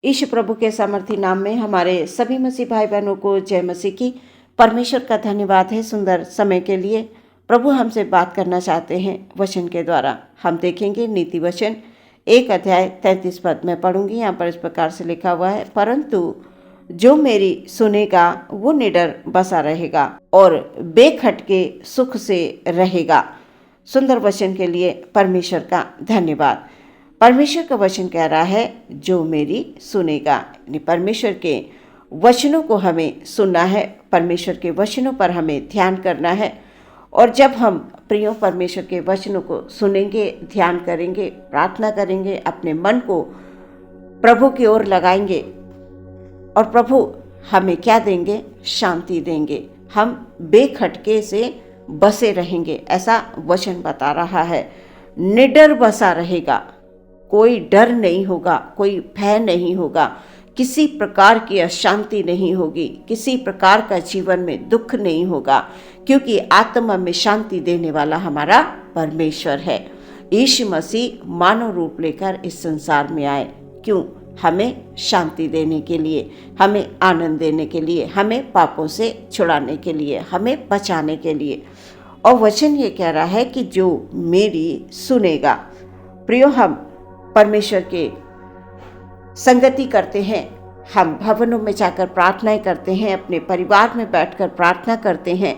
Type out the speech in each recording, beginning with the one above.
ईश प्रभु के सामर्थी नाम में हमारे सभी मसीह भाई बहनों को जय मसीह की। परमेश्वर का धन्यवाद है सुंदर समय के लिए। प्रभु हमसे बात करना चाहते हैं वचन के द्वारा। हम देखेंगे नीति वचन 1 अध्याय 33 पद में पढ़ूंगी। यहाँ पर इस प्रकार से लिखा हुआ है, परंतु जो मेरी सुनेगा वो निडर बसा रहेगा और बेखटके सुख से रहेगा। सुंदर वचन के लिए परमेश्वर का धन्यवाद। परमेश्वर का वचन कह रहा है जो मेरी सुनेगा, यानी परमेश्वर के वचनों को हमें सुनना है, परमेश्वर के वचनों पर हमें ध्यान करना है। और जब हम प्रियो परमेश्वर के वचनों को सुनेंगे, ध्यान करेंगे, प्रार्थना करेंगे, अपने मन को प्रभु की ओर लगाएंगे और प्रभु हमें क्या देंगे? शांति देंगे। हम बेखटके से बसे रहेंगे, ऐसा वचन बता रहा है। निडर बसा रहेगा, कोई डर नहीं होगा, कोई भय नहीं होगा, किसी प्रकार की अशांति नहीं होगी, किसी प्रकार का जीवन में दुख नहीं होगा, क्योंकि आत्मा में शांति देने वाला हमारा परमेश्वर है। यीशु मसीह मानव रूप लेकर इस संसार में आए। क्यों? हमें शांति देने के लिए, हमें आनंद देने के लिए, हमें पापों से छुड़ाने के लिए, हमें बचाने के लिए। और वचन ये कह रहा है कि जो मेरी सुनेगा। प्रियो, हम परमेश्वर के संगति करते हैं, हम भवनों में जाकर प्रार्थनाएं करते हैं, अपने परिवार में बैठकर प्रार्थना करते हैं।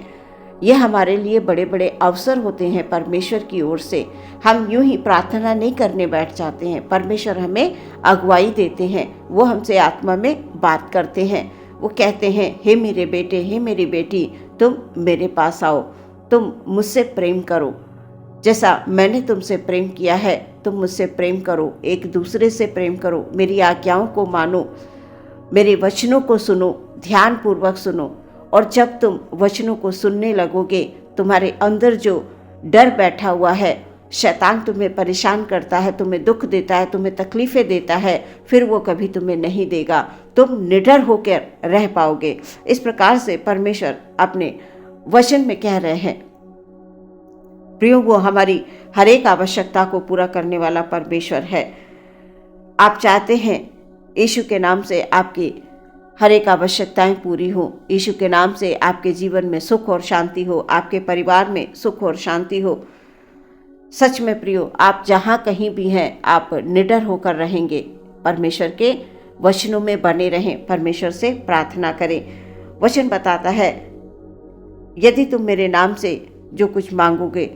यह हमारे लिए बड़े बड़े अवसर होते हैं परमेश्वर की ओर से। हम यूं ही प्रार्थना नहीं करने बैठ जाते हैं। परमेश्वर हमें अगुवाई देते हैं, वो हमसे आत्मा में बात करते हैं। वो कहते हैं, हे मेरे बेटे, हे मेरी बेटी, तुम मेरे पास आओ, तुम मुझसे प्रेम करो, जैसा मैंने तुमसे प्रेम किया है तुम मुझसे प्रेम करो, एक दूसरे से प्रेम करो, मेरी आज्ञाओं को मानो, मेरे वचनों को सुनो, ध्यान पूर्वक सुनो। और जब तुम वचनों को सुनने लगोगे, तुम्हारे अंदर जो डर बैठा हुआ है, शैतान तुम्हें परेशान करता है, तुम्हें दुख देता है, तुम्हें तकलीफ़ें देता है, फिर वो कभी तुम्हें नहीं देगा। तुम निडर होकर रह पाओगे। इस प्रकार से परमेश्वर अपने वचन में कह रहे हैं। प्रियो, वो हमारी हर एक आवश्यकता को पूरा करने वाला परमेश्वर है। आप चाहते हैं यीशु के नाम से आपकी हर एक आवश्यकताएं पूरी हो, यीशु के नाम से आपके जीवन में सुख और शांति हो, आपके परिवार में सुख और शांति हो। सच में प्रियो, आप जहाँ कहीं भी हैं, आप निडर होकर रहेंगे। परमेश्वर के वचनों में बने रहें, परमेश्वर से प्रार्थना करें। वचन बताता है, यदि तुम मेरे नाम से जो कुछ मांगोगे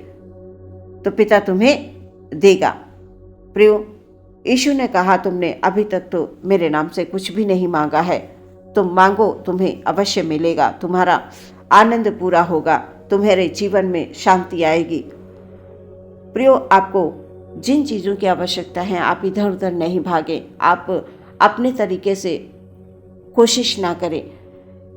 तो पिता तुम्हें देगा। प्रियो, यीशु ने कहा, तुमने अभी तक तो मेरे नाम से कुछ भी नहीं मांगा है, तुम मांगो, तुम्हें अवश्य मिलेगा, तुम्हारा आनंद पूरा होगा, तुम्हारे जीवन में शांति आएगी। प्रियो, आपको जिन चीज़ों की आवश्यकता है, आप इधर उधर नहीं भागें, आप अपने तरीके से कोशिश ना करें,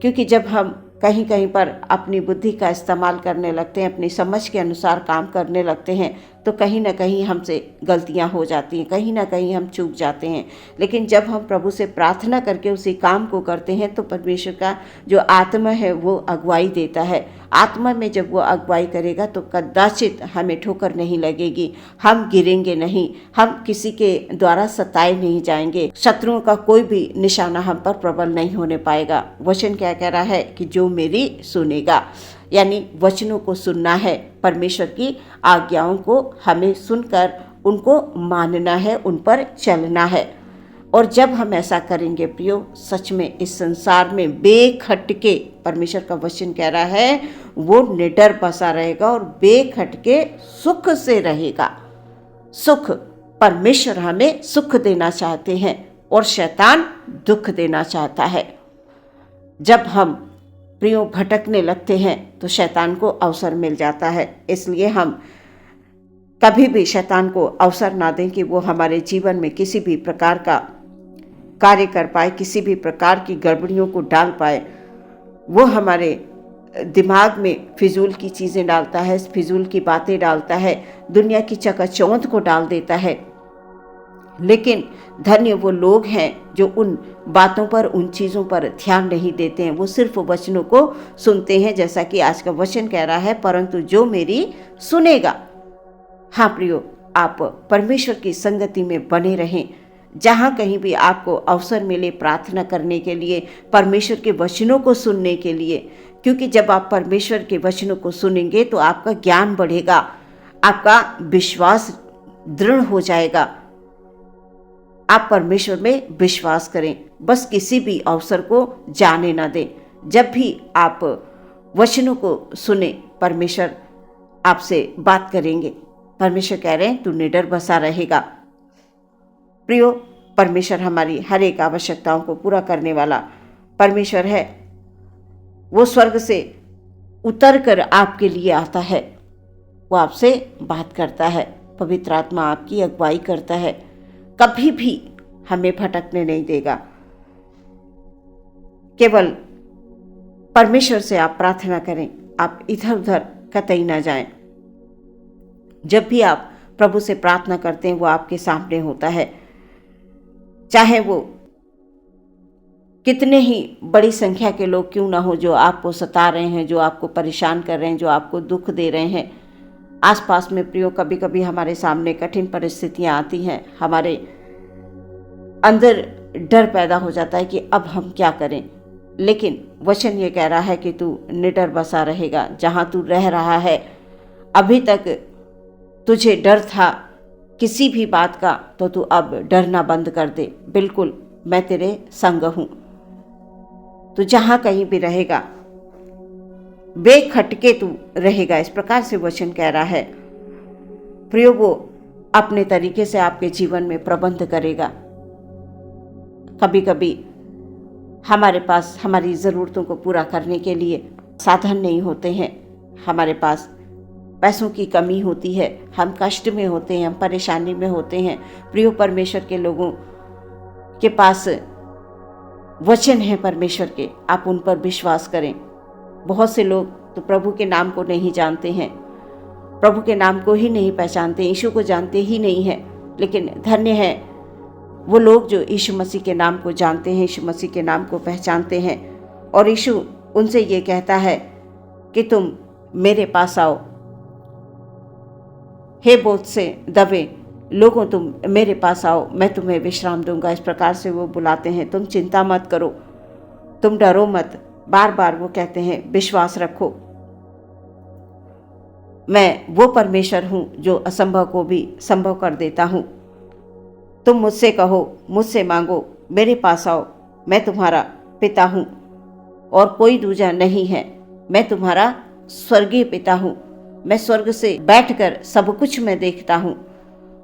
क्योंकि जब हम कहीं कहीं पर अपनी बुद्धि का इस्तेमाल करने लगते हैं, अपनी समझ के अनुसार काम करने लगते हैं, तो कहीं ना कहीं हमसे गलतियां हो जाती हैं, कहीं ना कहीं हम चूक जाते हैं। लेकिन जब हम प्रभु से प्रार्थना करके उसी काम को करते हैं, तो परमेश्वर का जो आत्मा है वो अगुवाई देता है। आत्मा में जब वो अगुवाई करेगा तो कदाचित हमें ठोकर नहीं लगेगी, हम गिरेंगे नहीं, हम किसी के द्वारा सताए नहीं जाएंगे, शत्रुओं का कोई भी निशाना हम पर प्रबल नहीं होने पाएगा। वचन क्या कह रहा है कि जो मेरी सुनेगा, यानी वचनों को सुनना है, परमेश्वर की आज्ञाओं को हमें सुनकर उनको मानना है, उन पर चलना है। और जब हम ऐसा करेंगे प्रियो, सच में इस संसार में बेखटके, परमेश्वर का वचन कह रहा है, वो निडर बसा रहेगा और बेखटके सुख से रहेगा। सुख, परमेश्वर हमें सुख देना चाहते हैं और शैतान दुख देना चाहता है। जब हम प्रियो भटकने लगते हैं तो शैतान को अवसर मिल जाता है। इसलिए हम कभी भी शैतान को अवसर ना दें कि वो हमारे जीवन में किसी भी प्रकार का कार्य कर पाए, किसी भी प्रकार की गड़बड़ियों को डाल पाए। वो हमारे दिमाग में फिजूल की चीज़ें डालता है, फिजूल की बातें डालता है, दुनिया की चकाचौंध को डाल देता है। लेकिन धन्य वो लोग हैं जो उन बातों पर, उन चीज़ों पर ध्यान नहीं देते हैं, वो सिर्फ वचनों को सुनते हैं, जैसा कि आज का वचन कह रहा है, परंतु जो मेरी सुनेगा। हाँ प्रियो, आप परमेश्वर की संगति में बने रहें, जहाँ कहीं भी आपको अवसर मिले प्रार्थना करने के लिए, परमेश्वर के वचनों को सुनने के लिए, क्योंकि जब आप परमेश्वर के वचनों को सुनेंगे तो आपका ज्ञान बढ़ेगा, आपका विश्वास दृढ़ हो जाएगा। आप परमेश्वर में विश्वास करें, बस किसी भी अवसर को जाने ना दें। जब भी आप वचनों को सुने, परमेश्वर आपसे बात करेंगे। परमेश्वर कह रहे हैं तू निडर बसा रहेगा। प्रियो, परमेश्वर हमारी हर एक आवश्यकताओं को पूरा करने वाला परमेश्वर है। वो स्वर्ग से उतर कर आपके लिए आता है, वो आपसे बात करता है, पवित्र आत्मा आपकी अगुवाई करता है, कभी भी हमें भटकने नहीं देगा। केवल परमेश्वर से आप प्रार्थना करें, आप इधर उधर कतई ना जाएं। जब भी आप प्रभु से प्रार्थना करते हैं वो आपके सामने होता है, चाहे वो कितने ही बड़ी संख्या के लोग क्यों ना हो जो आपको सता रहे हैं, जो आपको परेशान कर रहे हैं, जो आपको दुख दे रहे हैं। आसपास में प्रियो, कभी कभी हमारे सामने कठिन परिस्थितियां आती हैं, हमारे अंदर डर पैदा हो जाता है कि अब हम क्या करें। लेकिन वचन ये कह रहा है कि तू निडर बसा रहेगा। जहाँ तू रह रहा है, अभी तक तुझे डर था किसी भी बात का, तो तू अब डरना बंद कर दे। बिल्कुल मैं तेरे संग हूं। तू जहां कहीं भी रहेगा बेखटके तू रहेगा, इस प्रकार से वचन कह रहा है। प्रियो, वो अपने तरीके से आपके जीवन में प्रबंध करेगा। कभी कभी हमारे पास हमारी ज़रूरतों को पूरा करने के लिए साधन नहीं होते हैं, हमारे पास पैसों की कमी होती है, हम कष्ट में होते हैं, हम परेशानी में होते हैं। प्रियो, परमेश्वर के लोगों के पास वचन है परमेश्वर के, आप उन पर विश्वास करें। बहुत से लोग तो प्रभु के नाम को नहीं जानते हैं, प्रभु के नाम को ही नहीं पहचानते, यीशु को जानते ही नहीं हैं। लेकिन धन्य है वो लोग जो यीशु मसीह के नाम को जानते हैं, यीशु मसीह के नाम को पहचानते हैं। और यीशु उनसे ये कहता है कि तुम मेरे पास आओ, हे बोझ से दबे लोगों, तुम मेरे पास आओ, मैं तुम्हें विश्राम दूंगा। इस प्रकार से वो बुलाते हैं। तुम चिंता मत करो, तुम डरो मत। बार बार वो कहते हैं विश्वास रखो, मैं वो परमेश्वर हूँ जो असंभव को भी संभव कर देता हूँ। तुम मुझसे कहो, मुझसे मांगो, मेरे पास आओ, मैं तुम्हारा पिता हूँ और कोई दूजा नहीं है। मैं तुम्हारा स्वर्गीय पिता हूँ, मैं स्वर्ग से बैठकर सब कुछ मैं देखता हूँ।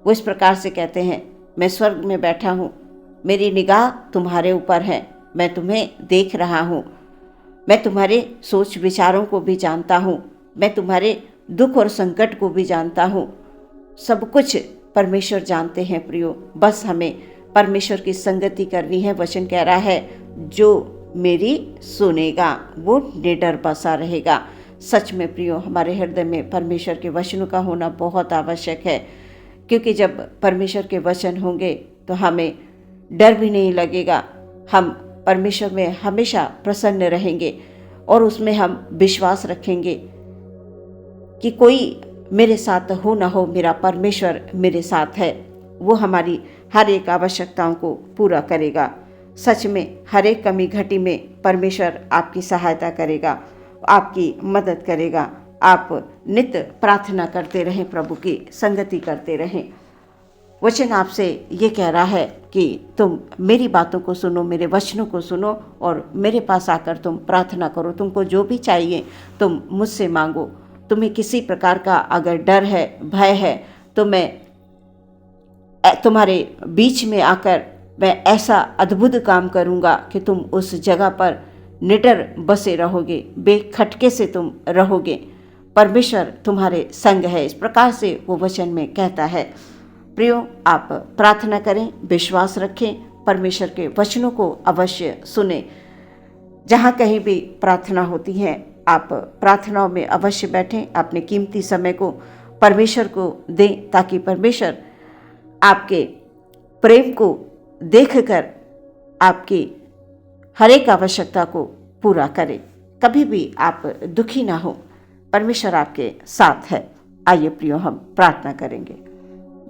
वो इस प्रकार से कहते हैं, मैं स्वर्ग में बैठा हूँ, मेरी निगाह तुम्हारे ऊपर है, मैं तुम्हें देख रहा हूँ, मैं तुम्हारे सोच विचारों को भी जानता हूँ, मैं तुम्हारे दुख और संकट को भी जानता हूँ। सब कुछ परमेश्वर जानते हैं। प्रियो, बस हमें परमेश्वर की संगति करनी है। वचन कह रहा है जो मेरी सुनेगा वो निडर बसा रहेगा। सच में प्रियो, हमारे हृदय में परमेश्वर के वचनों का होना बहुत आवश्यक है, क्योंकि जब परमेश्वर के वचन होंगे तो हमें डर भी नहीं लगेगा। हम परमेश्वर में हमेशा प्रसन्न रहेंगे और उसमें हम विश्वास रखेंगे कि कोई मेरे साथ हो ना हो, मेरा परमेश्वर मेरे साथ है। वो हमारी हर एक आवश्यकताओं को पूरा करेगा। सच में हर एक कमी घटी में परमेश्वर आपकी सहायता करेगा, आपकी मदद करेगा। आप नित्य प्रार्थना करते रहें, प्रभु की संगति करते रहें। वचन आपसे ये कह रहा है कि तुम मेरी बातों को सुनो, मेरे वचनों को सुनो और मेरे पास आकर तुम प्रार्थना करो। तुमको जो भी चाहिए तुम मुझसे मांगो। तुम्हें किसी प्रकार का अगर डर है, भय है, तो मैं तुम्हारे बीच में आकर मैं ऐसा अद्भुत काम करूँगा कि तुम उस जगह पर निडर बसे रहोगे, बेखटके से तुम रहोगे। परमेश्वर तुम्हारे संग है, इस प्रकार से वो वचन में कहता है। प्रियो, आप प्रार्थना करें, विश्वास रखें, परमेश्वर के वचनों को अवश्य सुने। जहाँ कहीं भी प्रार्थना होती है आप प्रार्थनाओं में अवश्य बैठें, अपने कीमती समय को परमेश्वर को दें, ताकि परमेश्वर आपके प्रेम को देखकर आपकी हर एक आवश्यकता को पूरा करे। कभी भी आप दुखी ना हो, परमेश्वर आपके साथ है। आइए प्रियो, हम प्रार्थना करेंगे।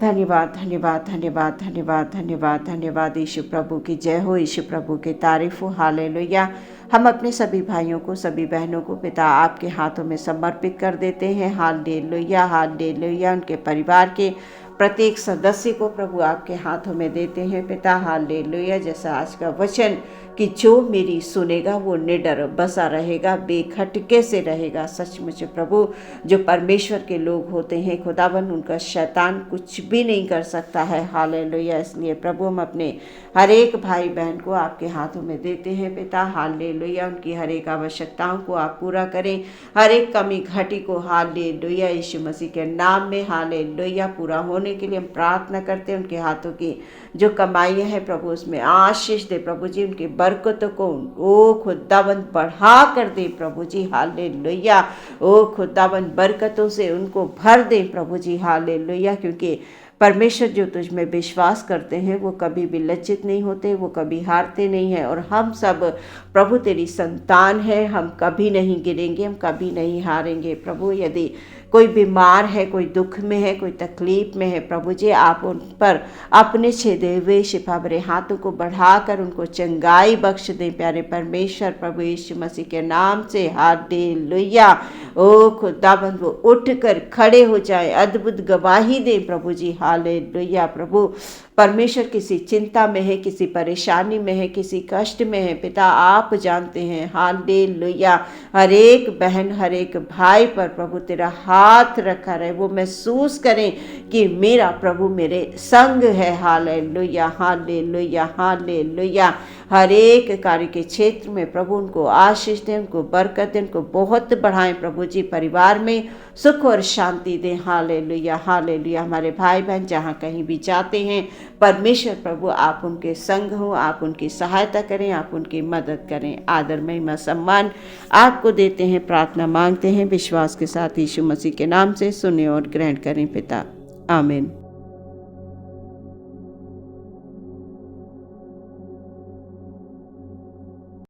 धन्यवाद, धन्यवाद, धन्यवाद, धन्यवाद, धन्यवाद, धन्यवाद। यीशु प्रभु की जय हो, यीशु प्रभु की तारीफ हो। हालेलुया। हम अपने सभी भाइयों को, सभी बहनों को पिता आपके हाथों में समर्पित कर देते हैं। Hallelujah, hallelujah. उनके परिवार के प्रत्येक सदस्य को प्रभु आपके हाथों में देते हैं पिता। हालेलुया। जैसा आज का वचन कि जो मेरी सुनेगा वो निडर बसा रहेगा, बेखटके से रहेगा। सचमुच प्रभु, जो परमेश्वर के लोग होते हैं खुदावन, उनका शैतान कुछ भी नहीं कर सकता है। हालेलुया। इसलिए प्रभु हम अपने हर एक भाई बहन को आपके हाथों में देते हैं पिता। हालेलुया। उनकी हर एक आवश्यकताओं को आप पूरा करें, हर एक कमी घटी को हालेलुया यीशु मसीह के नाम में हालेलुया पूरा होने के लिए हम प्रार्थना करते हैं। उनके हाथों की जो कमाइयाँ हैं प्रभु, उसमें आशीष दे प्रभु जी। उनकी बरकतों को ओ खुदाबंद बढ़ा कर दे प्रभु जी। हालेलुया। ओ खुदाबंद बरकतों से उनको भर दे प्रभु जी। हालेलुया। क्योंकि परमेश्वर जो तुझ में विश्वास करते हैं वो कभी भी लज्जित नहीं होते, वो कभी हारते नहीं हैं। और हम सब प्रभु तेरी संतान है, हम कभी नहीं गिरेंगे, हम कभी नहीं हारेंगे प्रभु। यदि कोई बीमार है, कोई दुख में है, कोई तकलीफ में है प्रभु जी, आप उन पर अपने छेदे हुए शिफा भरे हाथों को बढ़ाकर उनको चंगाई बख्श दें प्यारे परमेश्वर प्रभु यीशु मसीह के नाम से। हालेलुया। ओ खुदाबंद वो उठकर खड़े हो जाए, अद्भुत गवाही दें प्रभु जी। हालेलुया। प्रभु परमेश्वर किसी चिंता में है, किसी परेशानी में है, किसी कष्ट में है पिता, आप जानते हैं। हालेलुया। हर एक बहन, हर एक भाई पर प्रभु तेरा हाथ रखा रहे, वो महसूस करें कि मेरा प्रभु मेरे संग है। Hallelujah, hallelujah, hallelujah. हर एक कार्य के क्षेत्र में प्रभु उनको आशीष दें, उनको बरकत दें, उनको बहुत बढ़ाएं प्रभु जी। परिवार में सुख और शांति दें। Hallelujah, hallelujah. हमारे भाई बहन जहाँ कहीं भी जाते हैं परमेश्वर प्रभु आप उनके संग हो, आप उनकी सहायता करें, आप उनकी मदद करें। आदर महिमा सम्मान आपको देते हैं, प्रार्थना मांगते हैं विश्वास के साथ यीशु मसीह के नाम से। सुने और ग्रहण करें पिता। आमीन।